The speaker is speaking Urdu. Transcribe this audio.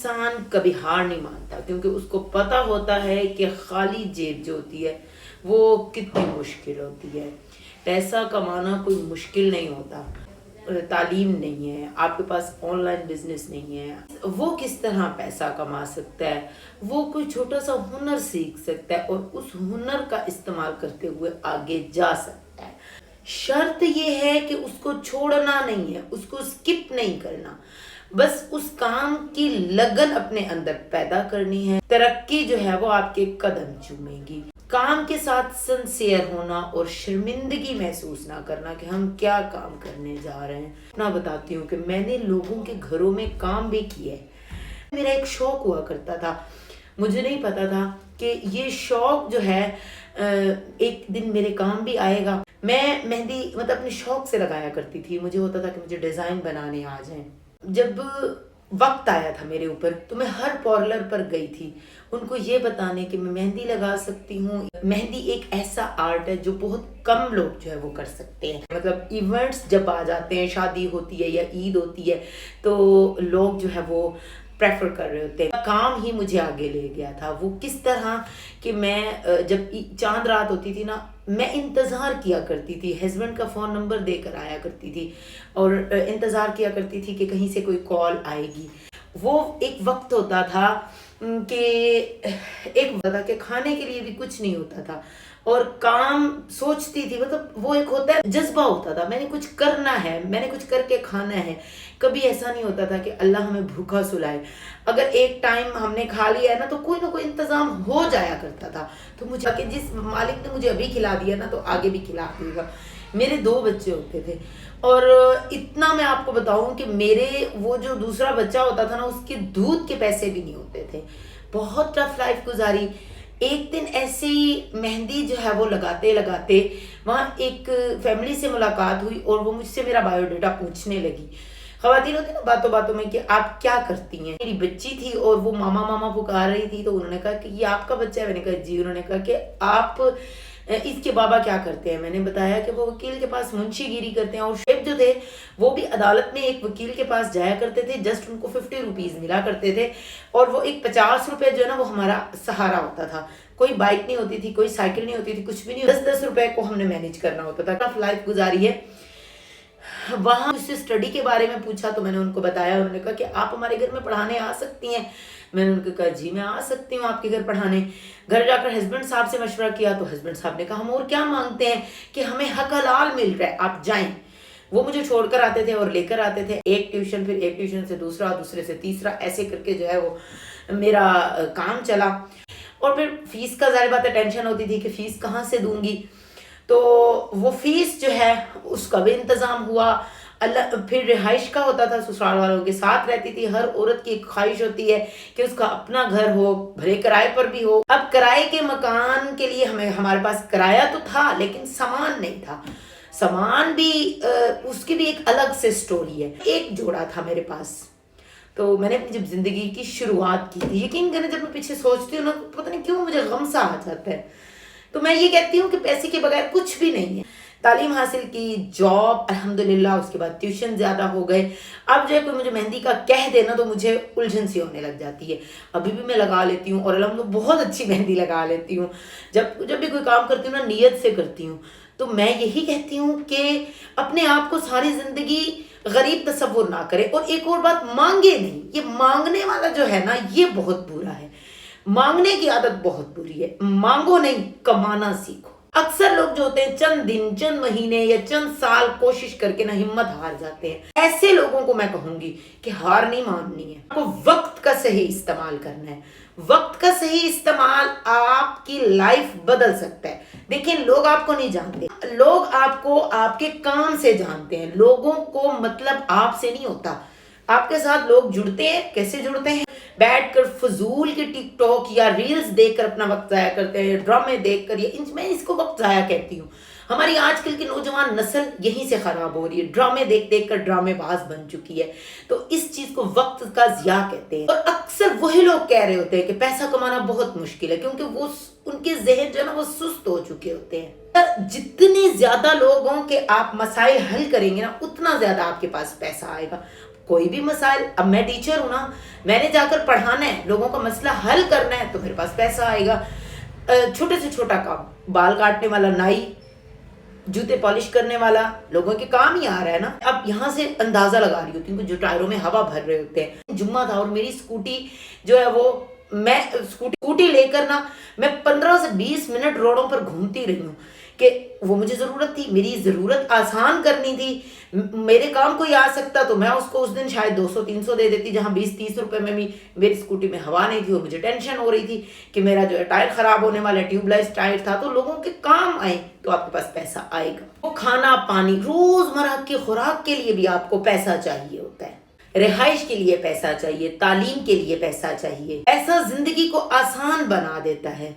انسان کبھی ہار نہیں مانتا کیونکہ اس کو پتا ہوتا ہے کہ خالی جیب جو ہوتی ہے وہ کتنی مشکل ہوتی ہے. پیسہ کمانا کوئی مشکل نہیں ہوتا. تعلیم نہیں ہے، آپ کے پاس آن لائن بزنس نہیں ہے، وہ کس طرح پیسہ کما سکتا ہے؟ وہ کوئی چھوٹا سا ہنر سیکھ سکتا ہے اور اس ہنر کا استعمال کرتے ہوئے آگے جا سکتا ہے. شرط یہ ہے کہ اس کو چھوڑنا نہیں ہے، اس کو اسکپ نہیں کرنا، بس اس کام کی لگن اپنے اندر پیدا کرنی ہے. ترقی جو ہے وہ آپ کے قدم چومے گی. کام کے ساتھ سنسیئر ہونا اور شرمندگی محسوس نہ کرنا کہ ہم کیا کام کرنے جا رہے ہیں. اپنا بتاتی ہوں کہ میں نے لوگوں کے گھروں میں کام بھی کیے. میرا ایک شوق ہوا کرتا تھا، مجھے نہیں پتا تھا کہ یہ شوق جو ہے ایک دن میرے کام بھی آئے گا. میں مہندی اپنے شوق سے لگایا کرتی تھی. مجھے ہوتا تھا کہ مجھے ڈیزائن بنانے آ جائیں. جب وقت آیا تھا میرے اوپر تو میں ہر پارلر پر گئی تھی ان کو یہ بتانے کہ میں مہندی لگا سکتی ہوں. مہندی ایک ایسا آرٹ ہے جو بہت کم لوگ جو ہے وہ کر سکتے ہیں. ایونٹس جب آ جاتے ہیں، شادی ہوتی ہے یا عید ہوتی ہے تو لوگ جو ہے وہ پریفر کر رہے ہوتے ہیں. کام ہی مجھے آگے لے گیا تھا. وہ کس طرح کہ میں جب چاند رات ہوتی تھی نا، میں انتظار کیا کرتی تھی. ہسبینڈ کا فون نمبر دے کر آیا کرتی تھی اور انتظار کیا کرتی تھی کہ کہیں سے کوئی کال آئے گی. وہ ایک وقت ہوتا تھا کہ کھانے کے لیے بھی کچھ نہیں ہوتا تھا اور کام سوچتی تھی. وہ ایک ہوتا ہے جذبہ ہوتا تھا، میں نے کچھ کرنا ہے، میں نے کچھ کر کے کھانا ہے. کبھی ایسا نہیں ہوتا تھا کہ اللہ ہمیں بھوکا سلائے. اگر ایک ٹائم ہم نے کھا لیا ہے نا تو کوئی نہ کوئی انتظام ہو جایا کرتا تھا. تو مجھے کہ جس مالک نے مجھے ابھی کھلا دیا نا تو آگے بھی کھلا دے گا. میرے 2 بچے ہوتے تھے اور اتنا میں آپ کو بتاؤں کہ میرے وہ جو دوسرا بچہ ہوتا تھا نا اس کے دودھ کے پیسے بھی نہیں ہوتے تھے. بہت ٹف لائف گزاری. ایک دن ایسے ہی مہندی جو ہے وہ لگاتے لگاتے وہاں ایک فیملی سے ملاقات ہوئی اور وہ مجھ سے میرا بایو ڈیٹا پوچھنے لگی. خواتین ہوتی نا باتوں باتوں میں کہ آپ کیا کرتی ہیں. میری بچی تھی اور وہ ماما ماما پکار رہی تھی تو انہوں نے کہا کہ یہ آپ کا بچہ ہے. میں نے کہا جی. انہوں نے کہا کہ آپ اس کے بابا کیا کرتے ہیں. میں نے بتایا کہ وہ وکیل کے پاس منشی گیری کرتے ہیں اور شیب جو تھے وہ بھی عدالت میں ایک وکیل کے پاس جایا کرتے تھے. جسٹ ان کو 50 روپیز ملا کرتے تھے اور وہ ایک 50 روپے جو ہے نا وہ ہمارا سہارا ہوتا تھا. کوئی بائک نہیں ہوتی تھی، کوئی سائیکل نہیں ہوتی تھی، کچھ بھی نہیں. 10-10 روپے کو ہم نے مینیج کرنا ہوتا تھا. ٹف لائف گزاری ہے. وہاں اس سے اسٹڈی کے بارے میں پوچھا تو میں نے ان کو بتایا. انہوں نے کہا کہ آپ ہمارے گھر میں پڑھانے آ سکتی ہیں. میں نے ان کو کہا جی میں آ سکتی ہوں آپ کے گھر پڑھانے. گھر جا کر ہسبینڈ صاحب سے مشورہ کیا تو ہسبینڈ صاحب نے کہا ہم اور کیا مانگتے ہیں کہ ہمیں حق حلال مل رہا ہے، آپ جائیں. وہ مجھے چھوڑ کر آتے تھے اور لے کر آتے تھے. ایک ٹیوشن، پھر ایک ٹیوشن سے دوسرا، دوسرے سے تیسرا، ایسے کر کے جو ہے وہ میرا کام چلا. اور پھر فیس کا ظاہر بات ہے ٹینشن ہوتی تھی کہ فیس کہاں سے دوں گی. تو وہ فیس جو ہے اس کا بھی انتظام ہوا. پھر رہائش کا ہوتا تھا، سسرال والوں کے ساتھ رہتی تھی. ہر عورت کی ایک خواہش ہوتی ہے کہ اس کا اپنا گھر ہو، بھلے کرائے پر بھی ہو. اب کرائے کے مکان کے لیے ہمارے پاس کرایہ تو تھا لیکن سامان نہیں تھا. سامان بھی اس کی بھی ایک الگ سے سٹوری ہے. ایک جوڑا تھا میرے پاس. تو میں نے اپنی جب زندگی کی شروعات کی تھی، یقین کریں جب میں پیچھے سوچتی ہوں نا پتہ نہیں کیوں مجھے غم سا آ جاتا ہے. تو میں یہ کہتی ہوں کہ پیسے کے بغیر کچھ بھی نہیں ہے. تعلیم حاصل کی، جاب الحمدللہ، اس کے بعد ٹیوشن زیادہ ہو گئے. اب جو ہے کوئی مجھے مہندی کا کہہ دینا تو مجھے الجھن سی ہونے لگ جاتی ہے. ابھی بھی میں لگا لیتی ہوں اور الحمدللہ بہت اچھی مہندی لگا لیتی ہوں. جب بھی کوئی کام کرتی ہوں نا نیت سے کرتی ہوں. تو میں یہی کہتی ہوں کہ اپنے آپ کو ساری زندگی غریب تصور نہ کرے. اور ایک اور بات، مانگے نہیں. یہ مانگنے والا جو ہے نا یہ بہت برا ہے. مانگنے کی عادت بہت بری ہے. مانگو نہیں، کمانا سیکھو. اکثر لوگ جو ہوتے ہیں چند دن، چند مہینے یا چند سال کوشش کر کے نا ہمت ہار جاتے ہیں. ایسے لوگوں کو میں کہوں گی کہ ہار نہیں ماننی ہے. آپ کو وقت کا صحیح استعمال کرنا ہے. وقت کا صحیح استعمال آپ کی لائف بدل سکتا ہے. دیکھیں لوگ آپ کو نہیں جانتے، لوگ آپ کو آپ کے کام سے جانتے ہیں. لوگوں کو مطلب آپ سے نہیں ہوتا. آپ کے ساتھ لوگ جڑتے ہیں، کیسے جڑتے ہیں؟ بیٹھ کر فضول کے ٹک ٹاک یا ریلز دیکھ کر اپنا وقت ضائع کرتے ہیں، ڈرامے دیکھ کر. میں اس کو وقت ضائع کہتی ہوں. ہماری آج کل کی نوجوان نسل یہیں سے خراب ہو رہی ہے. ڈرامے دیکھ دیکھ کر ڈرامے باز بن چکی ہے. تو اس چیز کو وقت کا ضیاع کہتے ہیں. اور اکثر وہی لوگ کہہ رہے ہوتے ہیں کہ پیسہ کمانا بہت مشکل ہے کیونکہ وہ ان کے ذہن جو ہے نا وہ سست ہو چکے ہوتے ہیں. جتنے زیادہ لوگوں کے آپ مسائل حل کریں گے نا اتنا زیادہ آپ کے پاس پیسہ آئے گا. کوئی بھی مسائل، اب میں ٹیچر ہوں نا، میں نے جا کر پڑھانا ہے، لوگوں کا مسئلہ حل کرنا ہے، تو میرے پاس پیسہ آئے گا۔ چھوٹے سے چھوٹا کام، بال کاٹنے والا نائی، جوتے پالش کرنے والا، لوگوں کے کام ہی آ رہا ہے نا۔ اب یہاں سے اندازہ لگا رہی ہوتی ہوں کہ جو ٹائروں میں ہوا بھر رہے ہوتے ہیں، جمعہ تھا اور میری اسکوٹی جو ہے وہ، میں اسکوٹی لے کر نا میں 15 سے 20 منٹ روڈوں پر گھومتی رہی ہوں کہ وہ مجھے ضرورت تھی، میری ضرورت آسان کرنی تھی۔ میرے کام کوئی آ سکتا تو میں اس کو اس دن شاید 200-300 دے دیتی، جہاں 20-30 روپے میں بھی میری اسکوٹی میں ہوا نہیں تھی، اور مجھے ٹینشن ہو رہی تھی کہ میرا جو ہے ٹائر خراب ہونے والا ہے، ٹیوب لائس ٹائر تھا۔ تو لوگوں کے کام آئے تو آپ کے پاس پیسہ آئے گا۔ وہ کھانا پانی، روزمرہ کی خوراک کے لیے بھی آپ کو پیسہ چاہیے ہوتا ہے، رہائش کے لیے پیسہ چاہیے، تعلیم کے لیے پیسہ چاہیے۔ ایسا زندگی کو آسان بنا دیتا ہے۔